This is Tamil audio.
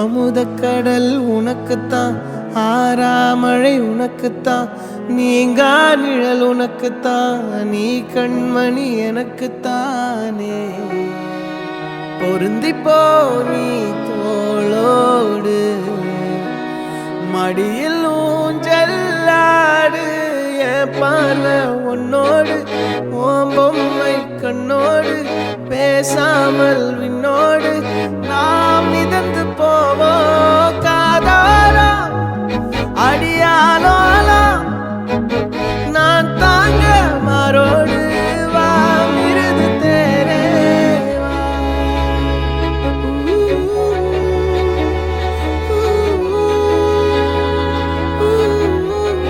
அமுதக்கடல் உனக்குத்தான், ஆறாமழை உனக்குத்தான், நீங்கா நிழல் உனக்குத்தான், நீ கண்மணி எனக்குத்தானே. பொருந்திப்போ நீ தோளோடு, மடியில் ஊஞ்சல்லாடு, என் பார்வை உன்னோடு, ஓம் பொம்மை கண்ணோடு, பேசாமல் விண்ணோடு நாம் மிதந்து போவோம் காதோ.